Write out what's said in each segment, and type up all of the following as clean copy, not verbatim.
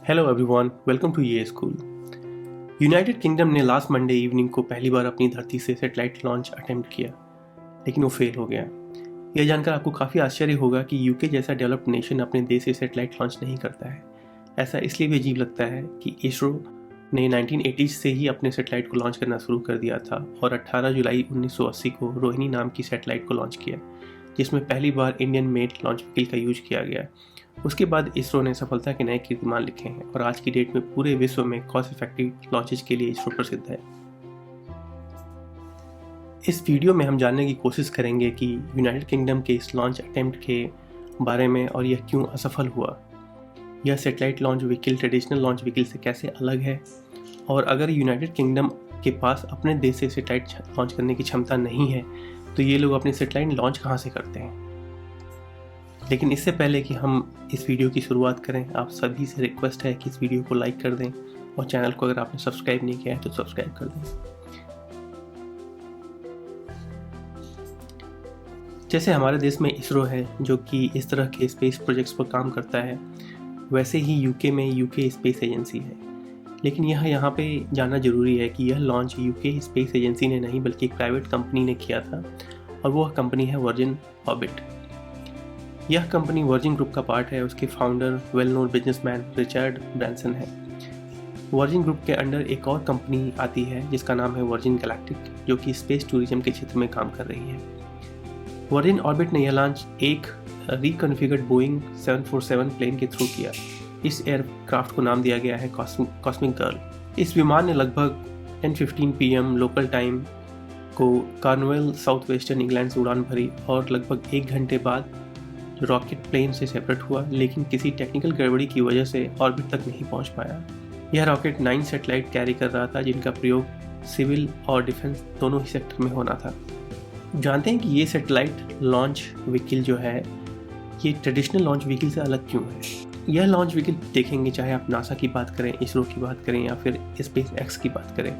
Hello everyone, welcome to ये school. United kingdom ने last Monday evening को पहली बार अपनी धरती से सैटेलाइट लॉन्च अटेम्प्ट किया, लेकिन वो फेल हो गया। यह जानकर आपको काफ़ी आश्चर्य होगा कि यूके जैसा डेवलप्ड नेशन अपने देश से सैटेलाइट लॉन्च नहीं करता है। ऐसा इसलिए भी अजीब लगता है कि इसरो ने 1980 से ही अपने सैटेलाइट को लॉन्च करना शुरू कर दिया था और 18 जुलाई 1980 को रोहिणी नाम की सैटेलाइट को लॉन्च किया, जिसमें पहली बार इंडियन मेड लॉन्च व्हीकल का यूज किया गया। उसके बाद इसरो ने सफलता के नए कीर्तिमान लिखे हैं और आज की डेट में पूरे विश्व में कॉस्ट इफेक्टिव लॉन्चेज के लिए इसरो प्रसिद्ध है। इस वीडियो में हम जानने की कोशिश करेंगे कि यूनाइटेड किंगडम के इस लॉन्च अटेम्प्ट के बारे में और यह क्यों असफल हुआ। यह satellite launch vehicle traditional launch vehicle से कैसे अलग है, और अगर यूनाइटेड किंगडम के पास अपने देश से सैटेलाइट लॉन्च करने की क्षमता नहीं है तो ये लोग अपनी सैटेलाइट लॉन्च कहाँ से करते हैं। लेकिन इससे पहले कि हम इस वीडियो की शुरुआत करें, आप सभी से रिक्वेस्ट है कि इस वीडियो को लाइक कर दें और चैनल को अगर आपने सब्सक्राइब नहीं किया है तो सब्सक्राइब कर दें। जैसे हमारे देश में इसरो है जो कि इस तरह के स्पेस प्रोजेक्ट्स पर काम करता है, वैसे ही यूके में यूके स्पेस एजेंसी है। लेकिन यह यहाँ पे जानना जरूरी है कि यह लॉन्च यूके स्पेस एजेंसी ने नहीं बल्कि एक प्राइवेट कंपनी ने किया था, और वह कंपनी है वर्जिन ऑर्बिट। यह कंपनी वर्जिन ग्रुप का पार्ट है। उसके founder well known businessman Richard Branson है। वर्जिन ग्रुप के अंडर एक और कंपनी आती है जिसका नाम है वर्जिन गैलेक्टिक, जो कि स्पेस टूरिज्म के क्षेत्र में काम कर रही है। वर्जिन ऑर्बिट ने यह लॉन्च एक रिकॉन्फ़िगर्ड बोइंग 747 प्लेन के थ्रू किया। इस एयरक्राफ्ट को नाम दिया गया है कॉस्मिक गर्ल। इस विमान ने लगभग 10:15 PM लोकल टाइम को कॉर्नवेल साउथ वेस्टर्न इंग्लैंड से उड़ान भरी और लगभग 1 घंटे बाद रॉकेट प्लेन से सेपरेट हुआ, लेकिन किसी टेक्निकल गड़बड़ी की वजह से ऑर्बिट तक नहीं पहुंच पाया। यह रॉकेट 9 सैटेलाइट कैरी कर रहा था, जिनका प्रयोग सिविल और डिफेंस दोनों ही सेक्टर में होना था। जानते हैं कि ये सैटेलाइट लॉन्च व्हीकल जो है ये ट्रेडिशनल लॉन्च व्हीकल से अलग क्यों है। यह लॉन्च व्हीकल देखेंगे, चाहे आप नासा की बात करें, इसरो की बात करें या फिर स्पेस एक्स की बात करें,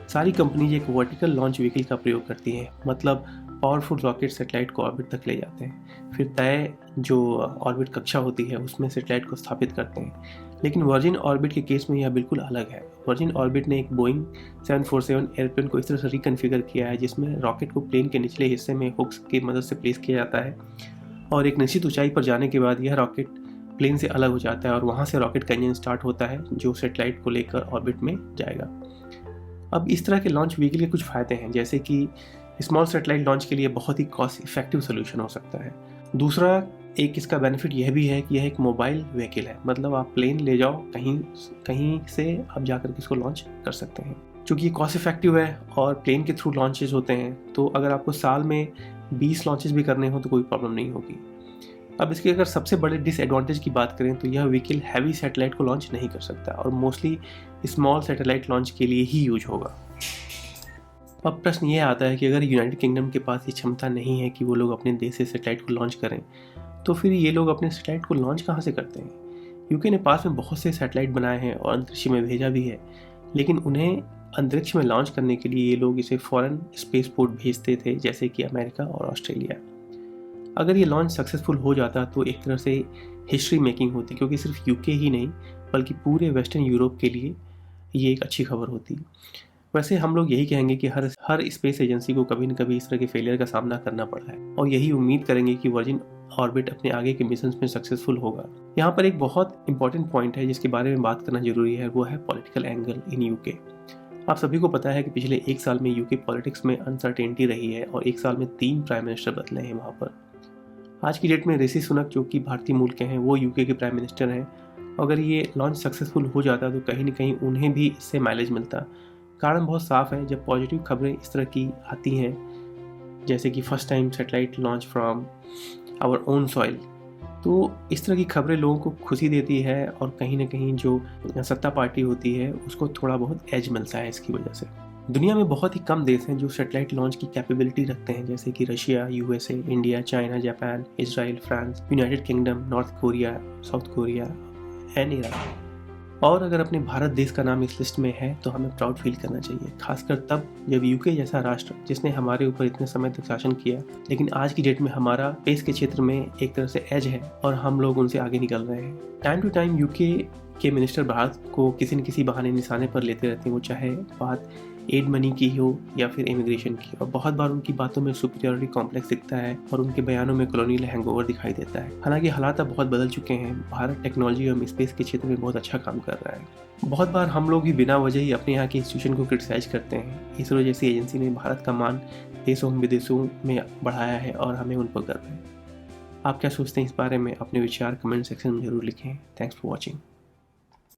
सारी कंपनीज एक वर्टिकल लॉन्च व्हीकल का प्रयोग करती हैं। मतलब पावरफुल रॉकेट सैटेलाइट को ऑर्बिट तक ले जाते हैं, फिर तय जो ऑर्बिट कक्षा होती है उसमें सैटेलाइट को स्थापित करते हैं। लेकिन वर्जिन ऑर्बिट के केस में यह बिल्कुल अलग है। वर्जिन ऑर्बिट ने एक बोइंग 747 एयरप्लेन को इस तरह से रिकॉन्फ़िगर किया है जिसमें रॉकेट को प्लेन के निचले हिस्से में हुक्स की मदद से प्लेस किया जाता है, और एक निश्चित ऊंचाई पर जाने के बाद यह रॉकेट प्लेन से अलग हो जाता है और वहाँ से रॉकेट का इंजन स्टार्ट होता है जो सैटेलाइट को लेकर ऑर्बिट में जाएगा। अब इस तरह के लॉन्च व्हीकल के कुछ फ़ायदे हैं, जैसे कि स्मॉल सैटेलाइट लॉन्च के लिए बहुत ही कॉस्ट इफेक्टिव सोल्यूशन हो सकता है। दूसरा एक इसका बेनिफिट यह भी है कि यह एक मोबाइल व्हीकल है। मतलब आप प्लेन ले जाओ, कहीं से आप जाकर इसको लॉन्च कर सकते हैं। चूँकि ये कॉस्ट इफेक्टिव है और प्लेन के थ्रू लॉन्चेज होते हैं, तो अगर आपको साल में 20 लॉन्चेज भी करने हो तो कोई प्रॉब्लम नहीं होगी। अब इसके अगर सबसे बड़े डिसएडवांटेज की बात करें तो यह व्हीकल हैवी सैटेलाइट को लॉन्च नहीं कर सकता और मोस्टली स्मॉल सैटेलाइट लॉन्च के लिए ही यूज होगा। अब प्रश्न ये आता है कि अगर यूनाइटेड किंगडम के पास ये क्षमता नहीं है कि वो लोग अपने देश से सैटेलाइट को लॉन्च करें, तो फिर ये लोग अपने सैटेलाइट को लॉन्च कहाँ से करते हैं। यूके ने पास में बहुत से सैटेलाइट बनाए हैं और अंतरिक्ष में भेजा भी है, लेकिन उन्हें अंतरिक्ष में लॉन्च करने के लिए ये लोग इसे फॉरेन स्पेस पोर्ट भेजते थे, जैसे कि अमेरिका और ऑस्ट्रेलिया। अगर ये लॉन्च सक्सेसफुल हो जाता तो एक तरह से हिस्ट्री मेकिंग होती, क्योंकि सिर्फ यूके ही नहीं बल्कि पूरे वेस्टर्न यूरोप के लिए ये एक अच्छी खबर होती। वैसे हम लोग यही कहेंगे कि हर स्पेस एजेंसी को कभी न कभी इस तरह के फेलियर का सामना करना पड़ा है, और यही उम्मीद करेंगे कि वर्जिन ऑर्बिट अपने आगे के मिशन में सक्सेसफुल होगा। यहाँ पर एक बहुत इंपॉर्टेंट पॉइंट है जिसके बारे में बात करना जरूरी है, वो है पॉलिटिकल एंगल इन यूके। आप सभी को पता है कि पिछले 1 साल में यूके पॉलिटिक्स में अनसर्टेनिटी रही है और 1 साल में 3 प्राइम मिनिस्टर बदले हैं वहाँ पर। आज की डेट में ऋषि सुनक, जो कि भारतीय मूल के हैं, वो यूके के प्राइम मिनिस्टर हैं। अगर ये लॉन्च सक्सेसफुल हो जाता तो कहीं ना कहीं उन्हें भी इससे माइलेज मिलता। कारण बहुत साफ है, जब पॉजिटिव खबरें इस तरह की आती हैं, जैसे कि first time satellite launch from our own soil, तो इस तरह की खबरें लोगों को खुशी देती है और कहीं ना कहीं जो सत्ता पार्टी होती है उसको थोड़ा बहुत एज मिलता है इसकी वजह से। दुनिया में बहुत ही कम देश हैं जो सैटेलाइट लॉन्च की कैपेबिलिटी रखते हैं, जैसे कि Russia, USA, India, China, Japan, Israel, France, United kingdom, north Korea, south Korea and Iran. और अगर अपने भारत देश का नाम इस लिस्ट में है तो हमें प्राउड फील करना चाहिए, खासकर तब जब यूके जैसा राष्ट्र, जिसने हमारे ऊपर इतने समय तक शासन किया, लेकिन आज की डेट में हमारा स्पेस के क्षेत्र में एक तरह से एज है और हम लोग उनसे आगे निकल रहे हैं। टाइम टू टाइम यूके के मिनिस्टर भारत को किसी न किसी बहाने निशाने पर लेते रहते हैं, वो चाहे बात एड मनी की हो या फिर इमिग्रेशन की, और बहुत बार उनकी बातों में सुपीरियरिटी कॉम्प्लेक्स दिखता है और उनके बयानों में कॉलोनियल हैंगओवर दिखाई देता है। हालांकि हालात अब बहुत बदल चुके हैं, भारत टेक्नोलॉजी और स्पेस के क्षेत्र में बहुत अच्छा काम कर रहा है। बहुत बार हम लोग भी बिना वजह ही अपने यहाँ के इंस्टीट्यूशन को क्रिटिसाइज करते हैं। इसरो जैसी एजेंसी ने भारत का मान देशों विदेशों में बढ़ाया है और हमें उन पर गर्व है। आप क्या सोचते हैं इस बारे में? अपने विचार कमेंट सेक्शन में जरूर लिखें। Thanks for watching.